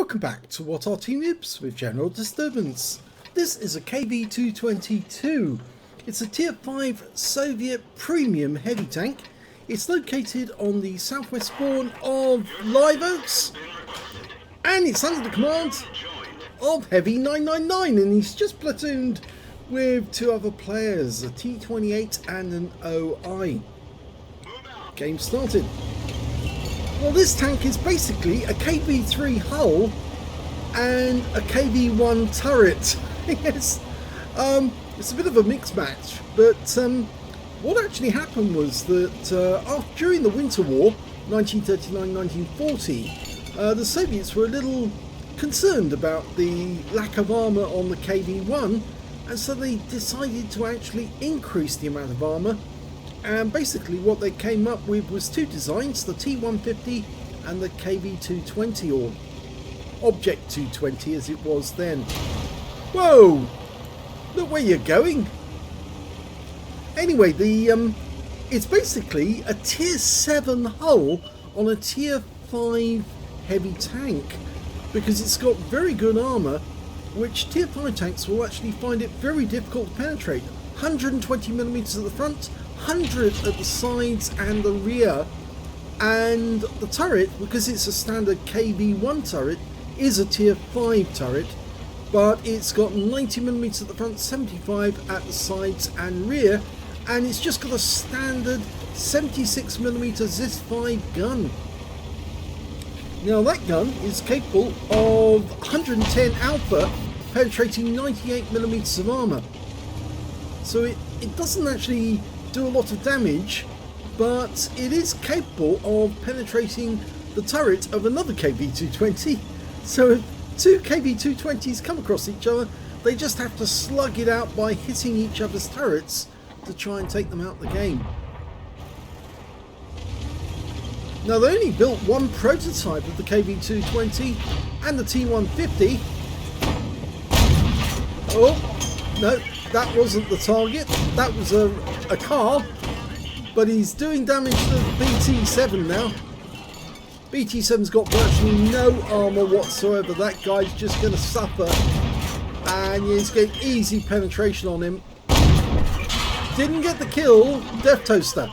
Welcome back to What Arty Noobs with General Disturbance. This is a KV-220-2. It's a Tier 5 Soviet premium heavy tank. It's located on the southwest spawn of Live Oaks, and it's under the command of heavy999, and he's just platooned with two other players, a T28 and an OI. Game started. Well, this tank is basically a KV-3 hull and a KV-1 turret. Yes, it's a bit of a mixed match, but what actually happened was that during the Winter War, 1939-1940, the Soviets were a little concerned about the lack of armour on the KV-1, and so they decided to actually increase the amount of armour. And basically what they came up with was two designs, the T150 and the KV-220, or Object 220 as it was then. Whoa! Look where you're going! Anyway, it's basically a Tier 7 hull on a Tier 5 heavy tank, because it's got very good armour, which Tier 5 tanks will actually find it very difficult to penetrate. 120mm at the front, 100 at the sides and the rear, and the turret, because it's a standard KV-1 turret, is a Tier 5 turret, but it's got 90mm at the front, 75 at the sides and rear, and it's just got a standard 76mm ZIS-5 gun. Now that gun is capable of 110 alpha, penetrating 98mm of armour. So it doesn't actually do a lot of damage, but it is capable of penetrating the turret of another KV-220. So if two KV-220s come across each other, they just have to slug it out by hitting each other's turrets to try and take them out of the game. Now they only built one prototype of the KV-220 and the T150. Oh, no. That wasn't the target, that was a car, but he's doing damage to the BT-7 now. BT-7's got virtually no armour whatsoever. That guy's just going to suffer, and he's getting easy penetration on him. Didn't get the kill, Death Toaster.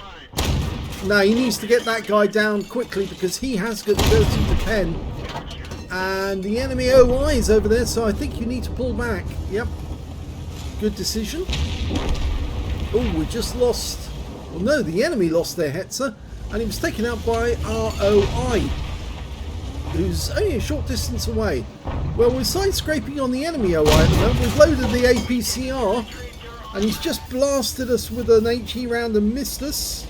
Now he needs to get that guy down quickly because he has got the ability to pen. And the enemy OI is over there, so I think you need to pull back. Yep. Good decision. Oh, we just lost. Well, no, the enemy lost their Hetzer, and he was taken out by our OI, who's only a short distance away. Well, we're side scraping on the enemy OI at the moment. We've loaded the APCR, and he's just blasted us with an HE round and missed us.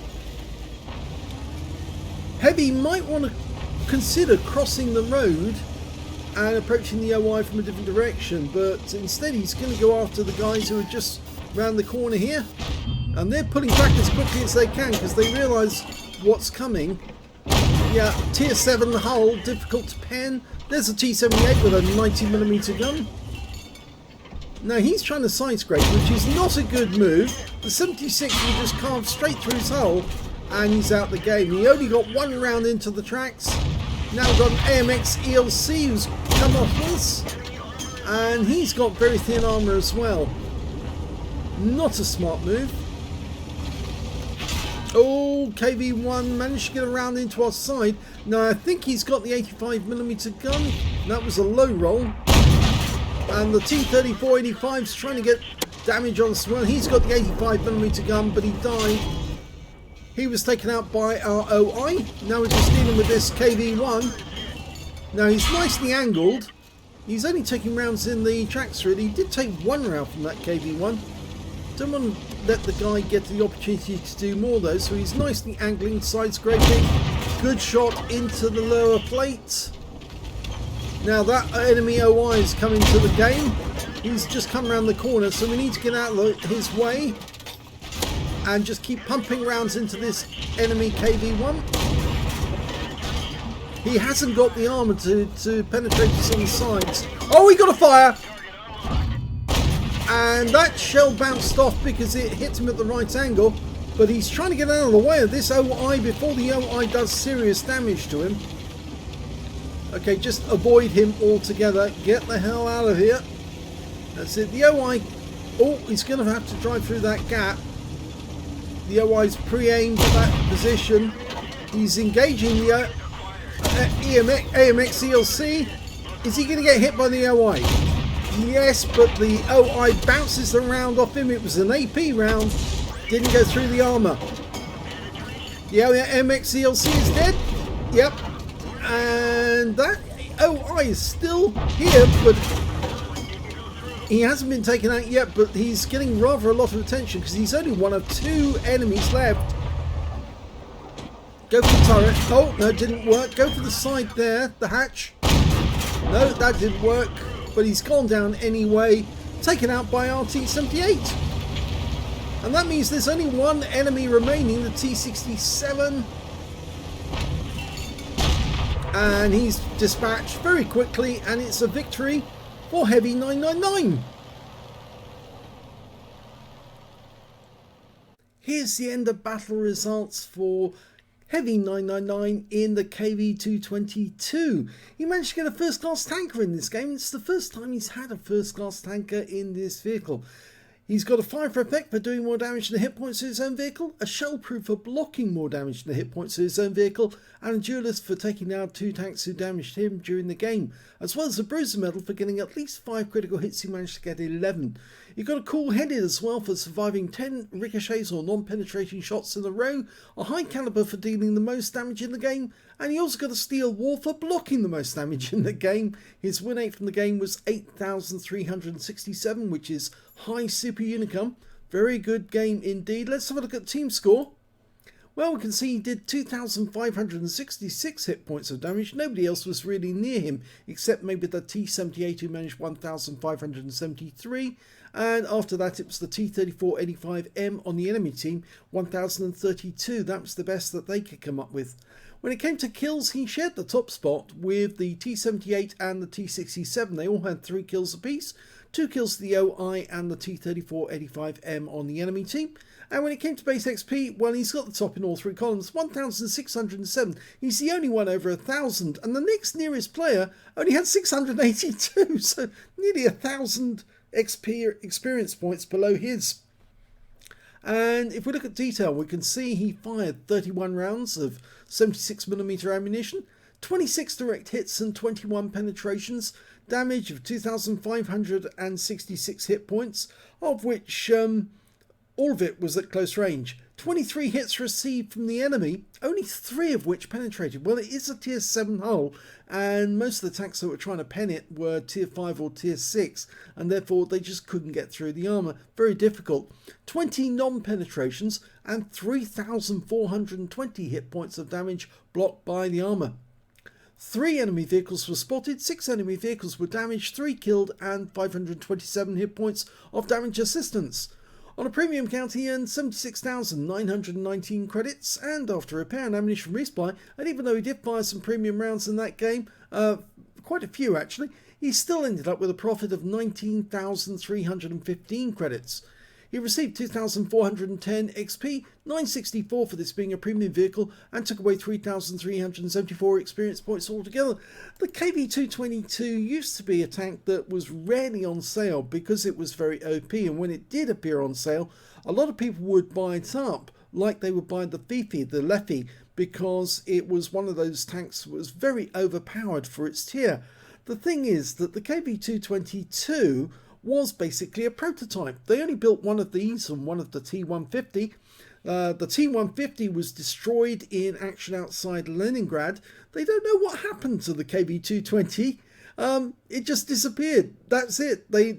Heavy might want to consider crossing the road and approaching the OI from a different direction, but instead he's going to go after the guys who are just round the corner here, and they're pulling back as quickly as they can because they realise what's coming. Yeah, Tier 7 hull, difficult to pen. There's a T78 with a 90mm gun. Now he's trying to side scrape, which is not a good move. The 76 will just carve straight through his hull, and he's out the game. He only got one round into the tracks. Now we've got an AMX ELC who's come off this, and he's got very thin armour as well. Not a smart move. Oh, KV-1 managed to get around into our side. Now I think he's got the 85mm gun. That was a low roll. And the T-34-85 is trying to get damage on us. Well, he's got the 85mm gun, but he died. He was taken out by our OI. Now we're just dealing with this KV-1. Now he's nicely angled. He's only taking rounds in the tracks really. He did take one round from that KV-1. Don't want to let the guy get the opportunity to do more though. So he's nicely angling, side scraping. Good shot into the lower plate. Now that enemy OI is coming to the game. He's just come around the corner, so we need to get out of his way and just keep pumping rounds into this enemy KV-1. He hasn't got the armour to penetrate us on the sides. Oh, he got a fire! And that shell bounced off because it hit him at the right angle, but he's trying to get out of the way of this OI before the OI does serious damage to him. Okay, just avoid him altogether. Get the hell out of here. That's it. The OI... Oh, he's going to have to drive through that gap. The OI's pre-aimed at that position. He's engaging the AMX ELC. Is he going to get hit by the OI? Yes, but the OI bounces the round off him. It was an AP round. Didn't go through the armour. The AMX ELC is dead. Yep. And that OI is still here, but he hasn't been taken out yet, but he's getting rather a lot of attention because he's only one of 2 enemies left. Go for the turret. Oh, no, it didn't work. Go for the side there, the hatch. No, that didn't work, but he's gone down anyway. Taken out by RT-78. And that means there's only 1 enemy remaining, the T-67. And he's dispatched very quickly, and it's a victory for heavy999. Here's the end of battle results for heavy999 in the KV-220-2. He managed to get a first class tanker in this game. It's the first time he's had a first class tanker in this vehicle. He's got a fire effect for doing more damage than the hit points of his own vehicle, a shell proof for blocking more damage than the hit points of his own vehicle, and a duelist for taking out 2 tanks who damaged him during the game, as well as a bruiser medal for getting at least 5 critical hits. He managed to get 11. He got a cool headed as well for surviving 10 ricochets or non-penetrating shots in a row, a high caliber for dealing the most damage in the game, and he also got a steel wall for blocking the most damage in the game. His win rate from the game was 8,367, which is high super unicum. Very good game indeed. Let's have a look at team score. Well, we can see he did 2,566 hit points of damage. Nobody else was really near him, except maybe the T-78 who managed 1,573. And after that, it was the T-34-85M on the enemy team, 1,032. That was the best that they could come up with. When it came to kills, he shared the top spot with the T-78 and the T-67. They all had 3 kills apiece. 2 kills to the OI and the T-34-85M on the enemy team. And when it came to base XP, well, he's got the top in all 3 columns, 1,607. He's the only one over 1,000, and the next nearest player only had 682, so nearly 1,000 XP experience points below his. And if we look at detail, we can see he fired 31 rounds of 76mm ammunition, 26 direct hits and 21 penetrations, damage of 2,566 hit points, of which all of it was at close range. 23 hits received from the enemy, only 3 of which penetrated. Well, it is a tier 7 hull, and most of the tanks that were trying to pen it were tier 5 or tier 6, and therefore they just couldn't get through the armour. Very difficult. 20 non-penetrations and 3,420 hit points of damage blocked by the armour. 3 enemy vehicles were spotted, 6 enemy vehicles were damaged, 3 killed, and 527 hit points of damage assistance. On a premium count, he earned 76,919 credits, and after repair and ammunition resupply, and even though he did fire some premium rounds in that game, quite a few actually, he still ended up with a profit of 19,315 credits. He received 2,410 XP, 964 for this being a premium vehicle, and took away 3,374 experience points altogether. The KV-220-2 used to be a tank that was rarely on sale because it was very OP, and when it did appear on sale, a lot of people would buy it up like they would buy the Fifi, the Leffy, because it was one of those tanks that was very overpowered for its tier. The thing is that the KV-220-2 was basically a prototype. They only built one of these and one of the T-150. The T-150 was destroyed in action outside Leningrad. They don't know what happened to the KV-220. It just disappeared. That's it. They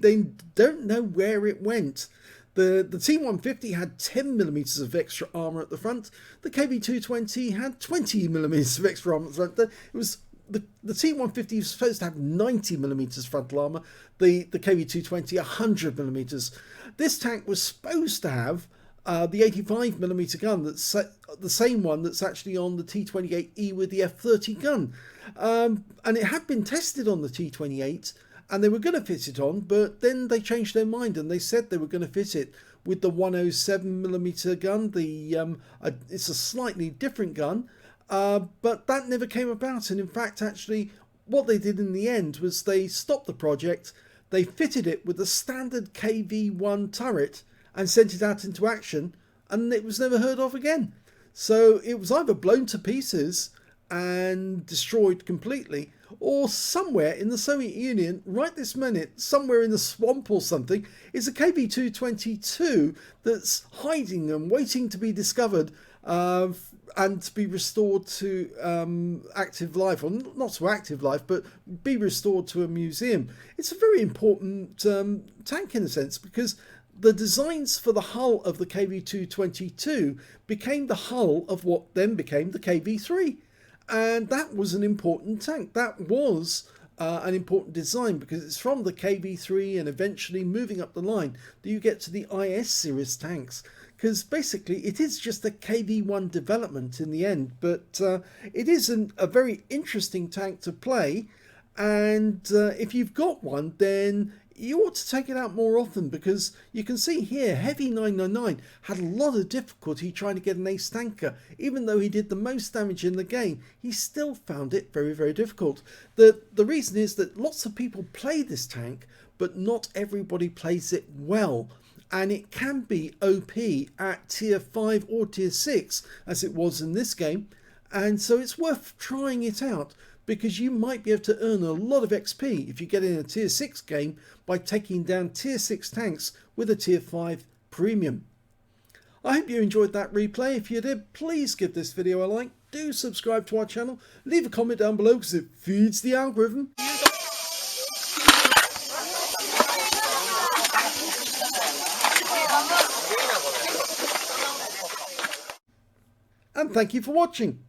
don't know where it went. The T-150 had 10mm of extra armour at the front. The KV-220 had 20mm of extra armour at the front. It was the T-150 was supposed to have 90mm frontal armour, the KV-220 100mm. This tank was supposed to have the 85mm gun, that's the same one that's actually on the T-28E with the F-30 gun. And it had been tested on the T-28, and they were going to fit it on, but then they changed their mind and they said they were going to fit it with the 107mm gun. It's a slightly different gun. But that never came about, and in fact actually what they did in the end was they stopped the project, they fitted it with a standard KV-1 turret and sent it out into action, and it was never heard of again. So it was either blown to pieces and destroyed completely, or somewhere in the Soviet Union right this minute, somewhere in the swamp or something, is a KV-220-2 that's hiding and waiting to be discovered and to be restored to active life, or not to active life, but be restored to a museum. It's a very important tank in a sense, because the designs for the hull of the KV-220-2 became the hull of what then became the KV-3. And that was an important tank. That was an important design, because it's from the KV-3 and eventually moving up the line that you get to the IS series tanks. Because basically it is just a KV-1 development in the end, but it is a very interesting tank to play. And if you've got one, then you ought to take it out more often, because you can see here heavy999 had a lot of difficulty trying to get an ace tanker. Even though he did the most damage in the game, he still found it very, very difficult. The reason is that lots of people play this tank, but not everybody plays it well. And it can be OP at tier 5 or tier 6, as it was in this game. And so it's worth trying it out, because you might be able to earn a lot of XP if you get in a tier 6 game by taking down tier 6 tanks with a tier 5 premium. I hope you enjoyed that replay. If you did, please give this video a like, do subscribe to our channel, leave a comment down below because it feeds the algorithm. And thank you for watching.